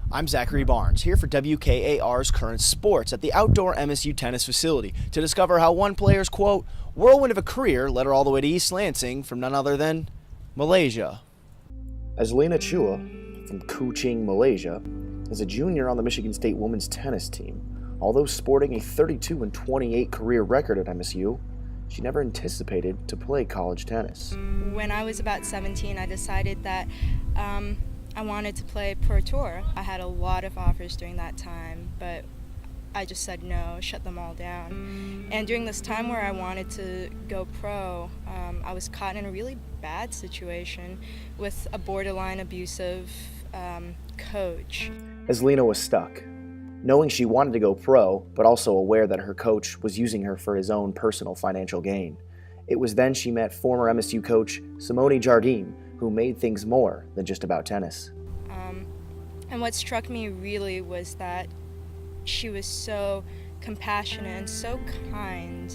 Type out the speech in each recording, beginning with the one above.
I'm Zachary Barnes, here for WKAR's Current Sports at the outdoor MSU tennis facility to discover how one player's, quote, whirlwind of a career led her all the way to East Lansing from none other than Malaysia. Azlina Chua, from Kuching, Malaysia, is a junior on the Michigan State women's tennis team. Although sporting a 32-28 career record at MSU, she never anticipated to play college tennis. When I was about 17, I decided that I wanted to play Pro Tour. I had a lot of offers during that time, but I just said no, shut them all down. And during this time where I wanted to go pro, I was caught in a really bad situation with a borderline abusive coach. Azlina was stuck, knowing she wanted to go pro, but also aware that her coach was using her for his own personal financial gain. It was then she met former MSU coach Simone Jardim, who made things more than just about tennis. And what struck me really was that she was so compassionate and so kind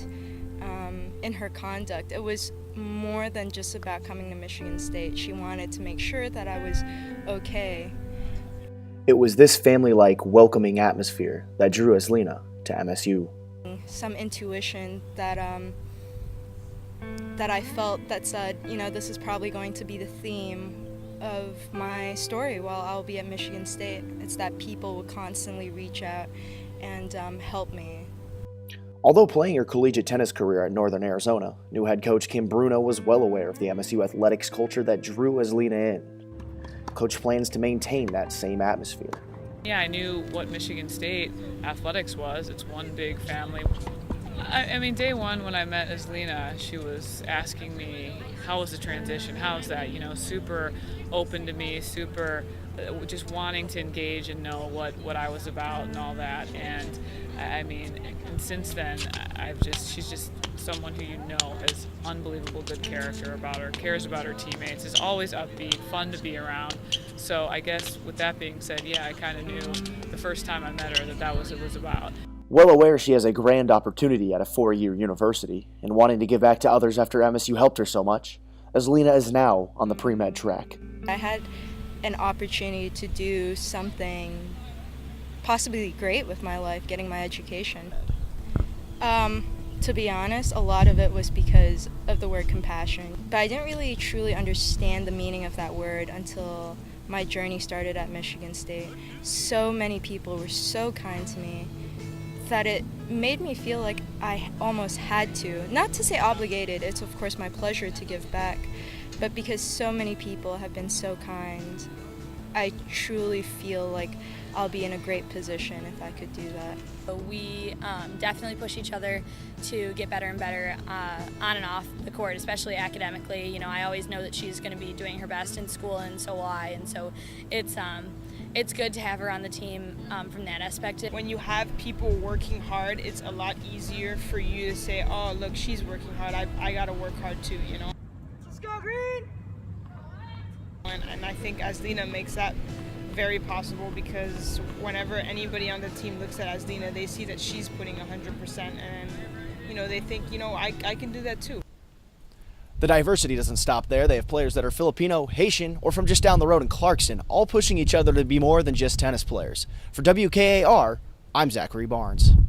in her conduct. It was more than just about coming to Michigan State. She wanted to make sure that I was okay. It was this family-like, welcoming atmosphere that drew Azlina to MSU. Some intuition that I felt that said, you know, this is probably going to be the theme of my story while I'll be at Michigan State. It's that people will constantly reach out and help me. Although playing her collegiate tennis career at Northern Arizona, new head coach Kim Bruno was well aware of the MSU athletics culture that drew Azlina in. Coach plans to maintain that same atmosphere. Yeah, I knew what Michigan State athletics was. It's one big family. I mean, day one when I met Azlina, she was asking me, how was the transition? How was that? You know, super open to me, super just wanting to engage and know what I was about and all that. And I mean, and since then, she's just someone who you know has unbelievable good character about her, cares about her teammates, is always upbeat, fun to be around. So I guess with that being said, yeah, I kind of knew the first time I met her that was what it was about. Well aware she has a grand opportunity at a four-year university and wanting to give back to others after MSU helped her so much, Azlina is now on the pre-med track. I had an opportunity to do something possibly great with my life, getting my education. To be honest, a lot of it was because of the word compassion. But I didn't really truly understand the meaning of that word until my journey started at Michigan State. So many people were so kind to me that it made me feel like I almost had to. Not to say obligated, it's of course my pleasure to give back, but because so many people have been so kind, I truly feel like I'll be in a great position if I could do that. We definitely push each other to get better and better on and off the court, especially academically. You know, I always know that she's going to be doing her best in school, and so will I. And so it's good to have her on the team from that aspect. When you have people working hard, it's a lot easier for you to say, oh, look, she's working hard. I got to work hard too, you know. Let's go, Green! And I think Azlina makes that very possible because whenever anybody on the team looks at Azlina, they see that she's putting 100% and, you know, they think, you know, I can do that too. The diversity doesn't stop there. They have players that are Filipino, Haitian, or from just down the road in Clarkston, all pushing each other to be more than just tennis players. For WKAR, I'm Zachary Barnes.